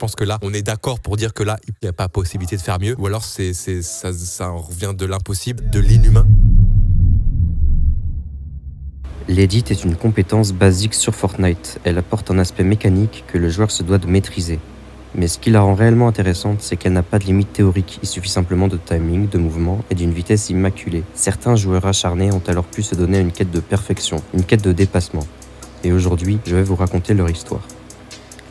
pense que là, on est d'accord pour dire que là, il n'y a pas possibilité de faire mieux. Ou alors, ça revient de l'impossible, de l'inhumain. L'edit est une compétence basique sur Fortnite. Elle apporte un aspect mécanique que le joueur se doit de maîtriser. Mais ce qui la rend réellement intéressante, c'est qu'elle n'a pas de limite théorique. Il suffit simplement de timing, de mouvement et d'une vitesse immaculée. Certains joueurs acharnés ont alors pu se donner une quête de perfection, une quête de dépassement. Et aujourd'hui, je vais vous raconter leur histoire.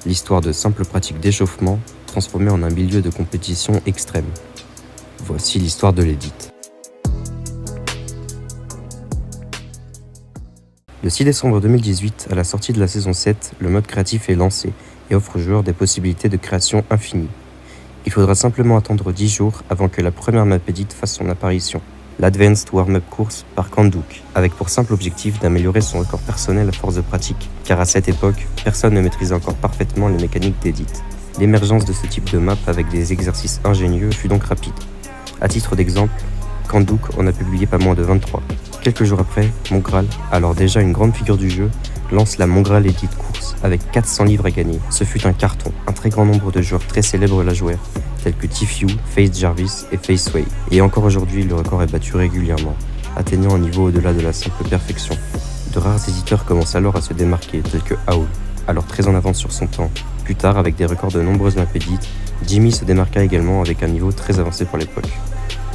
L'histoire de simples pratiques d'échauffement transformées en un milieu de compétition extrême. Voici l'histoire de l'edit. Le 6 décembre 2018, à la sortie de la saison 7, le mode créatif est lancé et offre aux joueurs des possibilités de création infinies. Il faudra simplement attendre 10 jours avant que la première map edit fasse son apparition, l'Advanced Warm-Up Course par Kandouk, avec pour simple objectif d'améliorer son record personnel à force de pratique, car à cette époque, personne ne maîtrisait encore parfaitement les mécaniques d'edit. L'émergence de ce type de map avec des exercices ingénieux fut donc rapide. À titre d'exemple, Kandouk en a publié pas moins de 23. Quelques jours après, Mongral, alors déjà une grande figure du jeu, lance la Mongral Edit Course avec 400 livres à gagner. Ce fut un carton. Un très grand nombre de joueurs très célèbres la jouèrent, tels que Tfue, Face Jarvis et Faceway. Et encore aujourd'hui, le record est battu régulièrement, atteignant un niveau au-delà de la simple perfection. De rares éditeurs commencent alors à se démarquer, tels que Howl, alors très en avance sur son temps. Plus tard, avec des records de nombreuses maps edit, Jimmy se démarqua également avec un niveau très avancé pour l'époque.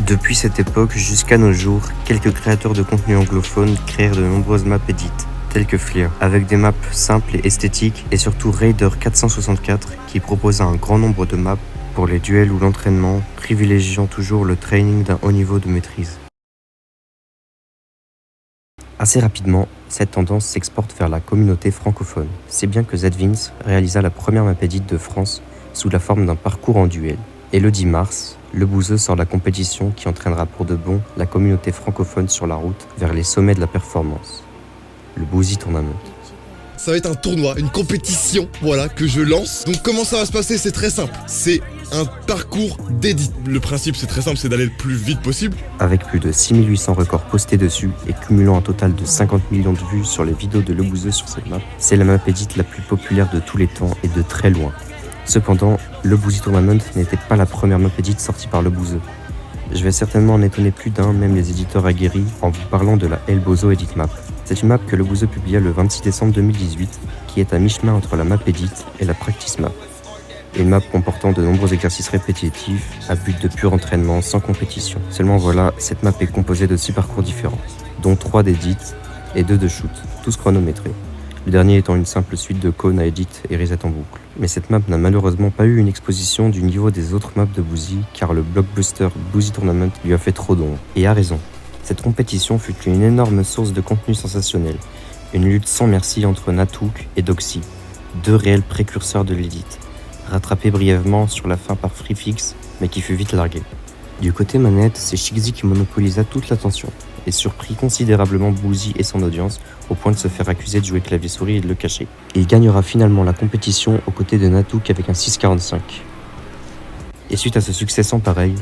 Depuis cette époque jusqu'à nos jours, quelques créateurs de contenu anglophones créèrent de nombreuses maps edit, telles que Fleer, avec des maps simples et esthétiques, et surtout Raider 464 qui proposa un grand nombre de maps pour les duels ou l'entraînement, privilégiant toujours le training d'un haut niveau de maîtrise. Assez rapidement, cette tendance s'exporte vers la communauté francophone. C'est bien que ZVince réalisa la première map edit de France sous la forme d'un parcours en duel. Et le 10 mars, le Bouzeux sort la compétition qui entraînera pour de bon la communauté francophone sur la route vers les sommets de la performance. Le Bouzy Tournament. Ça va être un tournoi, une compétition, voilà, que je lance. Donc comment ça va se passer? C'est très simple. C'est un parcours d'edit. Le principe, c'est très simple, c'est d'aller le plus vite possible. Avec plus de 6800 records postés dessus et cumulant un total de 50 millions de vues sur les vidéos de Le Bouzeux sur cette map, c'est la map edit la plus populaire de tous les temps et de très loin. Cependant, le Bouzy Tournament n'était pas la première map edit sortie par le Bouzeux. Je vais certainement en étonner plus d'un, même les éditeurs aguerris, en vous parlant de la El Bozo Edit Map. C'est une map que le Bouzeux publia le 26 décembre 2018, qui est à mi-chemin entre la map edit et la practice map. Une map comportant de nombreux exercices répétitifs, à but de pur entraînement, sans compétition. Seulement voilà, cette map est composée de 6 parcours différents, dont 3 d'edit et 2 de shoot, tous chronométrés. Le dernier étant une simple suite de cônes à edit et reset en boucle. Mais cette map n'a malheureusement pas eu une exposition du niveau des autres maps de Bouzy, car le blockbuster Bouzy Tournament lui a fait trop d'ombre. Et a raison. Cette compétition fut une énorme source de contenu sensationnel. Une lutte sans merci entre Natook et Doxy, 2 réels précurseurs de l'edit, rattrapés brièvement sur la fin par FreeFix, mais qui fut vite largué. Du côté manette, c'est Shigzy qui monopolisa toute l'attention, et surprit considérablement Bouzy et son audience, au point de se faire accuser de jouer clavier-souris et de le cacher. Il gagnera finalement la compétition aux côtés de Natook avec un 6,45. Et suite à ce succès sans pareil,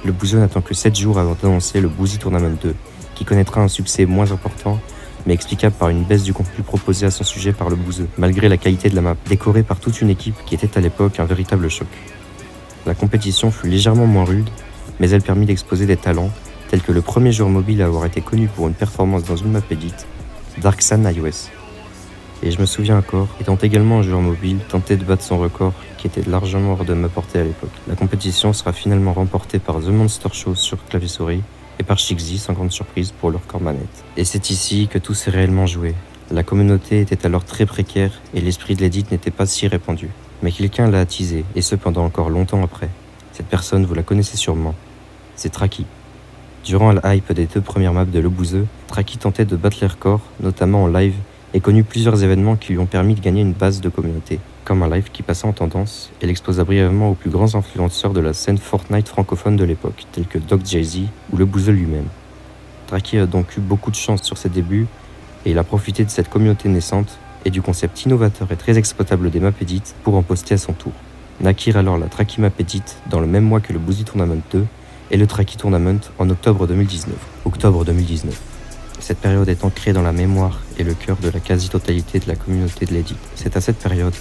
le Bouzeux n'attend que 7 jours avant d'annoncer le Bouzy Tournament 2, qui connaîtra un succès moins important, mais explicable par une baisse du contenu proposé à son sujet par le Bouzeux, malgré la qualité de la map, décorée par toute une équipe qui était à l'époque un véritable choc. La compétition fut légèrement moins rude, mais elle permit d'exposer des talents, tels que le premier joueur mobile à avoir été connu pour une performance dans une map edit, Darksan iOS. Et je me souviens encore, étant également un joueur mobile, tenter de battre son record qui était largement hors de ma portée à l'époque. La compétition sera finalement remportée par The Monster Show sur clavier-souris et par Shigzy sans grande surprise pour le record manette. Et c'est ici que tout s'est réellement joué. La communauté était alors très précaire et l'esprit de l'edit n'était pas si répandu. Mais quelqu'un l'a attisé, et ce pendant encore longtemps après. Cette personne, vous la connaissez sûrement. C'est Traki. Durant la hype des 2 premières maps de Le Bouzeux, Traki tentait de battre les records, notamment en live, et connut plusieurs événements qui lui ont permis de gagner une base de communauté, comme un live qui passait en tendance, et l'exposa brièvement aux plus grands influenceurs de la scène Fortnite francophone de l'époque, tels que Doc Jay-Z ou Le Bouzeux lui-même. Traki a donc eu beaucoup de chance sur ses débuts, et il a profité de cette communauté naissante et du concept innovateur et très exploitable des maps edit pour en poster à son tour. Naquirent alors la Traki Map Edit dans le même mois que le Bouzy Tournament 2 et le Traki Tournament en octobre 2019. Cette période est ancrée dans la mémoire et le cœur de la quasi-totalité de la communauté de l'edit. C'est à cette période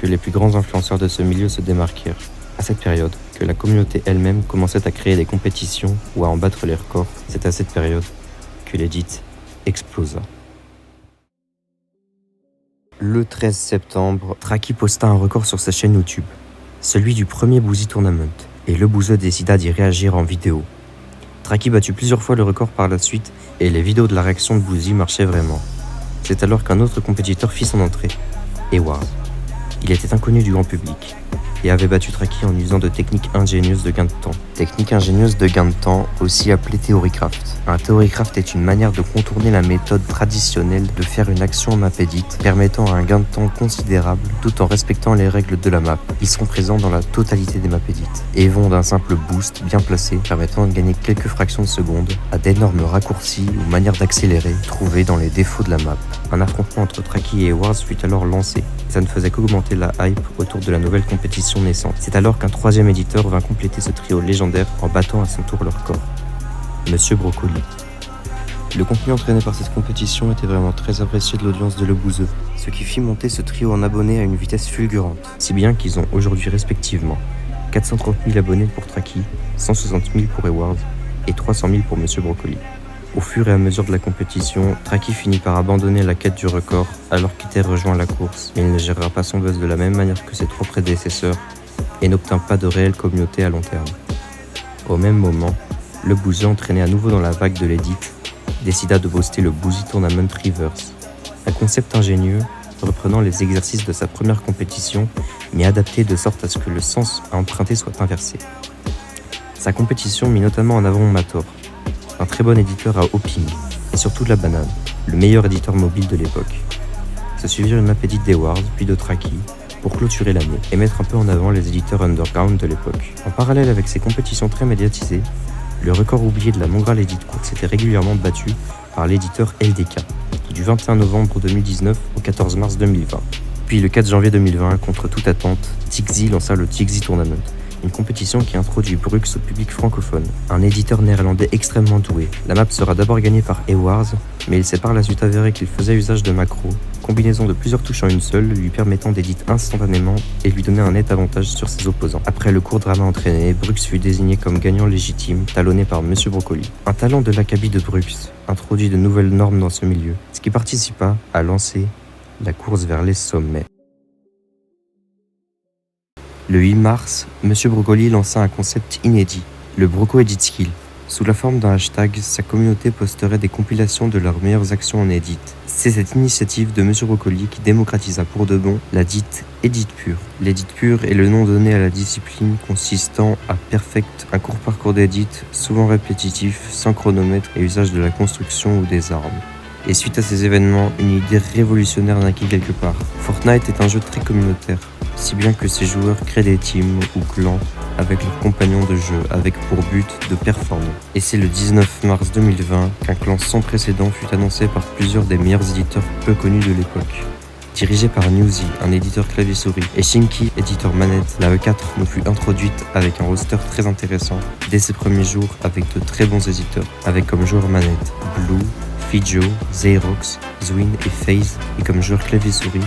que les plus grands influenceurs de ce milieu se démarquèrent. À cette période, que la communauté elle-même commençait à créer des compétitions ou à en battre les records, c'est à cette période que l'Edit explosa. Le 13 septembre, Tracky posta un record sur sa chaîne YouTube, celui du premier Boozy Tournament, et le bouseux décida d'y réagir en vidéo. Tracky batut plusieurs fois le record par la suite, et les vidéos de la réaction de Boozy marchaient vraiment. C'est alors qu'un autre compétiteur fit son entrée, Eward. Il était inconnu du grand public et avait battu Tracky en usant de techniques ingénieuses de gain de temps. Technique ingénieuse de gain de temps, aussi appelée Theorycraft. Un Theorycraft est une manière de contourner la méthode traditionnelle de faire une action en map edit, permettant un gain de temps considérable tout en respectant les règles de la map. Ils sont présents dans la totalité des maps edit et vont d'un simple boost bien placé permettant de gagner quelques fractions de seconde à d'énormes raccourcis ou manières d'accélérer trouvées dans les défauts de la map. Un affrontement entre Tracky et Eward fut alors lancé. Ça ne faisait qu'augmenter la hype autour de la nouvelle compétition naissante. C'est alors qu'un troisième éditeur vint compléter ce trio légendaire en battant à son tour leur record. Monsieur Brocoli. Le contenu entraîné par cette compétition était vraiment très apprécié de l'audience de Le Bouzeux, ce qui fit monter ce trio en abonnés à une vitesse fulgurante, si bien qu'ils ont aujourd'hui respectivement 430 000 abonnés pour Tracky, 160 000 pour Eward et 300 000 pour Monsieur Brocoli. Au fur et à mesure de la compétition, Tracky finit par abandonner la quête du record alors qu'Ether rejoint la course, mais il ne gérera pas son buzz de la même manière que ses trois prédécesseurs et n'obtint pas de réelle communauté à long terme. Au même moment, Le Bouzeux, entraîné à nouveau dans la vague de l'Edit, décida de poster le Boozy Tournament Reverse, un concept ingénieux reprenant les exercices de sa première compétition mais adapté de sorte à ce que le sens à emprunter soit inversé. Sa compétition mit notamment en avant Mator, un très bon éditeur à Hopping, et surtout de la banane, le meilleur éditeur mobile de l'époque. Se suivirent une map edit d'Eward, puis de Tracky, pour clôturer l'année et mettre un peu en avant les éditeurs underground de l'époque. En parallèle avec ces compétitions très médiatisées, le record oublié de la Mongral Edit Course était régulièrement battu par l'éditeur LDK, qui du 21 novembre 2019 au 14 mars 2020. Puis le 4 janvier 2020, contre toute attente, Tixi lança le Tixi Tournament, une compétition qui introduit Brux au public francophone, un éditeur néerlandais extrêmement doué. La map sera d'abord gagnée par Eward, mais il s'est par la suite avéré qu'il faisait usage de macros, combinaison de plusieurs touches en une seule, lui permettant d'éditer instantanément et lui donner un net avantage sur ses opposants. Après le court drama entraîné, Brux fut désigné comme gagnant légitime, talonné par Monsieur Brocoli. Un talent de l'acabit de Brux introduit de nouvelles normes dans ce milieu, ce qui participa à lancer la course vers les sommets. Le 8 mars, Monsieur Brocoli lança un concept inédit, le Broco Edit Skill. Sous la forme d'un hashtag, sa communauté posterait des compilations de leurs meilleures actions en edit. C'est cette initiative de Monsieur Brocoli qui démocratisa pour de bon la dite Edit Pure. L'Edit Pure est le nom donné à la discipline consistant à perfect un court parcours d'edit, souvent répétitif, sans chronomètre et usage de la construction ou des armes. Et suite à ces événements, une idée révolutionnaire naquit quelque part. Fortnite est un jeu très communautaire, si bien que ses joueurs créent des teams ou clans avec leurs compagnons de jeu, avec pour but de performer. Et c'est le 19 mars 2020 qu'un clan sans précédent fut annoncé par plusieurs des meilleurs éditeurs peu connus de l'époque. Dirigé par Newsy, un éditeur clavier-souris, et Shinky, éditeur manette, la E4 nous fut introduite avec un roster très intéressant dès ses premiers jours avec de très bons éditeurs, avec comme joueurs manette Blue, Fijo, Xerox, Zwin et FaZe, et comme joueurs clavier-souris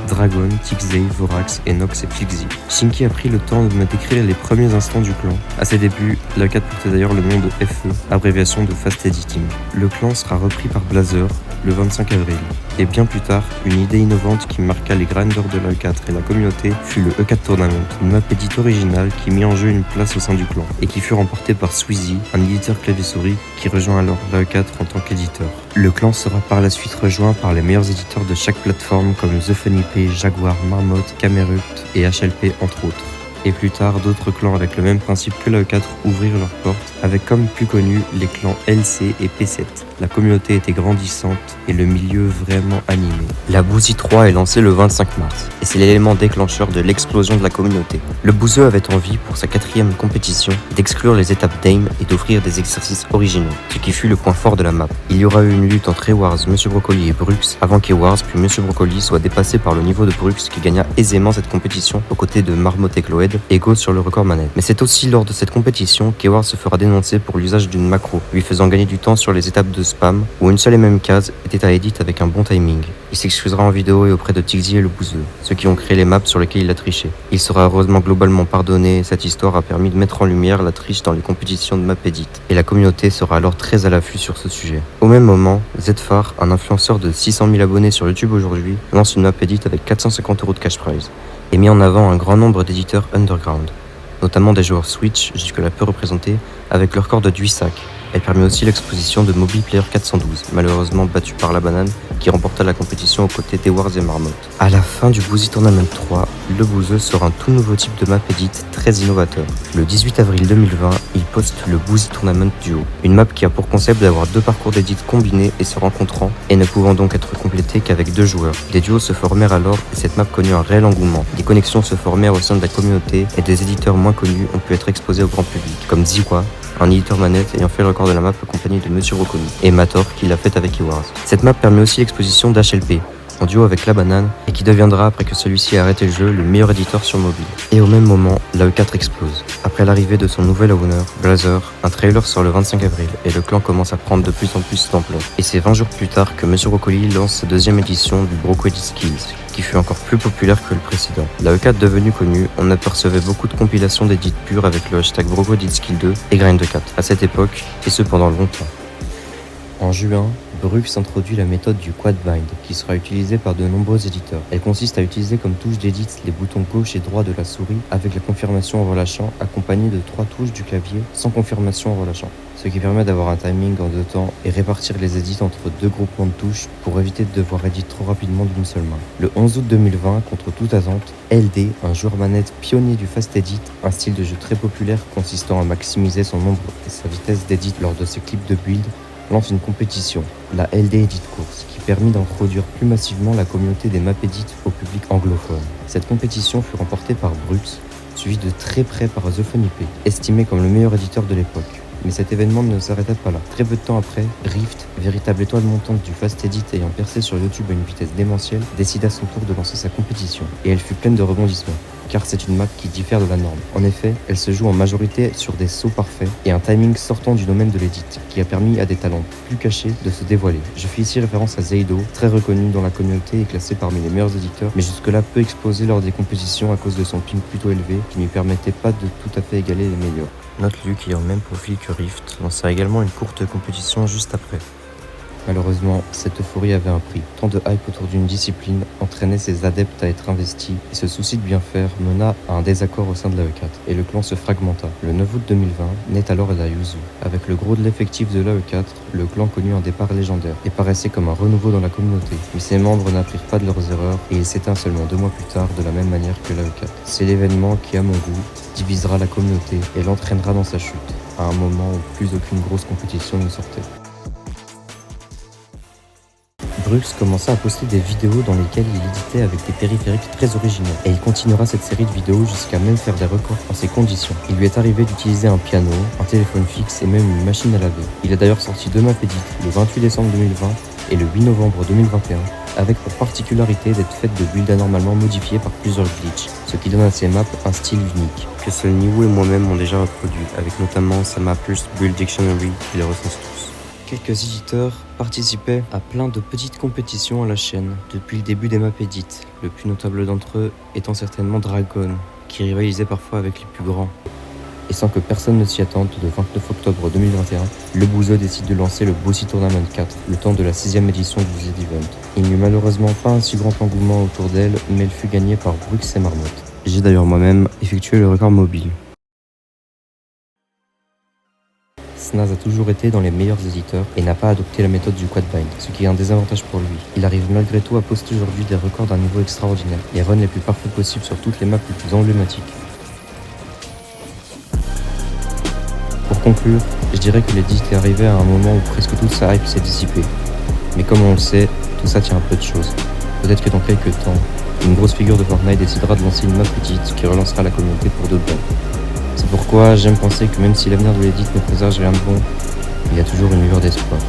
Dragon, Tixey, Vorax, Enox et Flixi. Shinky a pris le temps de me décrire les premiers instants du clan. À ses débuts, la 4 portait d'ailleurs le nom de FE, abréviation de Fast Editing. Le clan sera repris par Blazer le 25 avril. Et bien plus tard, une idée innovante qui marqua les grinders de l'E4 et la communauté fut le E4 Tournament, une map edit originale qui mit en jeu une place au sein du clan, et qui fut remportée par Sweezy, un éditeur clavier-souris qui rejoint alors l'E4 en tant qu'éditeur. Le clan sera par la suite rejoint par les meilleurs éditeurs de chaque plateforme comme The Funny P, Jaguar, Marmotte, Camerupt et HLP entre autres. Et plus tard, d'autres clans avec le même principe que la E4 ouvrirent leurs portes, avec comme plus connus les clans LC et P7. La communauté était grandissante et le milieu vraiment animé. La Boozy 3 est lancée le 25 mars, et c'est l'élément déclencheur de l'explosion de la communauté. Le Bouzeux avait envie, pour sa 4e compétition, d'exclure les étapes d'aim et d'offrir des exercices originaux, ce qui fut le point fort de la map. Il y aura eu une lutte entre Eward, Monsieur Brocoli et Brux, avant qu'Eward puis Monsieur Brocoli soit dépassé par le niveau de Brux qui gagna aisément cette compétition aux côtés de Marmotte et Cloed Fred égaux sur le record manette. Mais c'est aussi lors de cette compétition qu'Eward se fera dénoncer pour l'usage d'une macro, lui faisant gagner du temps sur les étapes de spam où une seule et même case était à edit avec un bon timing. Il s'excusera en vidéo et auprès de Tixi et le bouseux, ceux qui ont créé les maps sur lesquels il a triché. Il sera heureusement globalement pardonné et cette histoire a permis de mettre en lumière la triche dans les compétitions de map edit. Et la communauté sera alors très à l'affût sur ce sujet. Au même moment, Zfar, un influenceur de 600 000 abonnés sur YouTube aujourd'hui, lance une map edit avec 450 € de cash prize et met en avant un grand nombre d'éditeurs underground, notamment des joueurs Switch jusque-là peu représentés, avec le record de Duissac. Elle permet aussi l'exposition de Mobile Player 412, malheureusement battu par la banane, qui remporta la compétition aux côtés d'Ewards et Marmotte. À la fin du Boozy Tournament 3, le bouseux sort un tout nouveau type de map edit très innovateur. Le 18 avril 2020, il poste le Boozy Tournament Duo, une map qui a pour concept d'avoir 2 parcours d'edit combinés et se rencontrant, et ne pouvant donc être complétés qu'avec 2 joueurs. Des duos se formèrent alors et cette map connut un réel engouement. Des connexions se formèrent au sein de la communauté et des éditeurs moins connus ont pu être exposés au grand public, comme Ziwa, un éditeur manette ayant fait le record de la map accompagné de Monsieur Reconnu, et Mator qui l'a fait avec Ewards. Cette map permet aussi l'exposition d'HLP, en duo avec La Banane, et qui deviendra, après que celui-ci ait arrêté le jeu, le meilleur éditeur sur mobile. Et au même moment, la E4 explose. Après l'arrivée de son nouvel owner, Blazer, un trailer sort le 25 avril, et le clan commence à prendre de plus en plus d'ampleur. Et c'est 20 jours plus tard que Monsieur Rocoli lance sa 2e édition du Broco Edit Skills, qui fut encore plus populaire que le précédent. La E4 devenue connue, on apercevait beaucoup de compilations d'édits purs avec le hashtag Broco Edit Skill 2 et Grind4 à cette époque, et ce pendant longtemps. En juin, Brux introduit la méthode du quad bind, qui sera utilisée par de nombreux éditeurs. Elle consiste à utiliser comme touche d'édit les boutons gauche et droit de la souris avec la confirmation en relâchant, accompagnée de 3 touches du clavier sans confirmation en relâchant, ce qui permet d'avoir un timing en 2 temps et répartir les edits entre 2 groupements de touches pour éviter de devoir edit trop rapidement d'une seule main. Le 11 août 2020, contre toute attente, LD, un joueur manette pionnier du fast edit, un style de jeu très populaire consistant à maximiser son nombre et sa vitesse d'edit lors de ses clips de build, lance une compétition, la LD Edit Course, qui permit d'introduire plus massivement la communauté des map edit au public anglophone. Cette compétition fut remportée par Brux, suivi de très près par The Funny P, estimé comme le meilleur éditeur de l'époque. Mais cet événement ne s'arrêta pas là. Très peu de temps après, Rift, véritable étoile montante du fast edit ayant percé sur YouTube à une vitesse démentielle, décida à son tour de lancer sa compétition. Et elle fut pleine de rebondissements, car c'est une map qui diffère de la norme. En effet, elle se joue en majorité sur des sauts parfaits et un timing sortant du domaine de l'edit, qui a permis à des talents plus cachés de se dévoiler. Je fais ici référence à Zeido, très reconnu dans la communauté et classé parmi les meilleurs éditeurs, mais jusque-là peu exposé lors des compétitions à cause de son ping plutôt élevé, qui ne lui permettait pas de tout à fait égaler les meilleurs. Note-Lu, qui est au même profil que Rift, lança également une courte compétition juste après. Malheureusement, cette euphorie avait un prix. Tant de hype autour d'une discipline entraînait ses adeptes à être investis, et ce souci de bien faire mena à un désaccord au sein de la E4, et le clan se fragmenta. Le 9 août 2020 naît alors la Yuzu. Avec le gros de l'effectif de la E4, le clan connut un départ légendaire, et paraissait comme un renouveau dans la communauté. Mais ses membres n'apprirent pas de leurs erreurs, et il s'éteint seulement 2 mois plus tard de la même manière que la E4. C'est l'événement qui, à mon goût, divisera la communauté et l'entraînera dans sa chute, à un moment où plus aucune grosse compétition ne sortait. Brux commença à poster des vidéos dans lesquelles il éditait avec des périphériques très originaux, et il continuera cette série de vidéos jusqu'à même faire des records en ces conditions. Il lui est arrivé d'utiliser un piano, un téléphone fixe et même une machine à laver. Il a d'ailleurs sorti 2 maps edit, le 28 décembre 2020 et le 8 novembre 2021, avec pour particularité d'être faites de builds anormalement modifiés par plusieurs glitches, ce qui donne à ces maps un style unique, que seul Niwu et moi-même ont déjà reproduit, avec notamment sa map Pulse Build Dictionary qui les recense tous. Quelques éditeurs participaient à plein de petites compétitions à la chaîne depuis le début des maps edit, le plus notable d'entre eux étant certainement Dragon, qui rivalisait parfois avec les plus grands. Et sans que personne ne s'y attende, le 29 octobre 2021, le bouseux décide de lancer le Boozy Tournament 4, le temps de la 6e édition du Z-Event. Il n'y eut malheureusement pas un si grand engouement autour d'elle, mais elle fut gagnée par Brux et Marmotte. J'ai d'ailleurs moi-même effectué le record mobile. Snaz a toujours été dans les meilleurs éditeurs et n'a pas adopté la méthode du quad bind, ce qui est un désavantage pour lui. Il arrive malgré tout à poster aujourd'hui des records d'un niveau extraordinaire, les runs les plus parfaits possibles sur toutes les maps les plus emblématiques. Pour conclure, je dirais que l'edit est arrivé à un moment où presque toute sa hype s'est dissipée. Mais comme on le sait, tout ça tient un peu de choses. Peut-être que dans quelques temps, une grosse figure de Fortnite décidera de lancer une map edit qui relancera la communauté pour de bon. C'est pourquoi j'aime penser que même si l'avenir de l'edit ne présage rien de bon, il y a toujours une lueur d'espoir.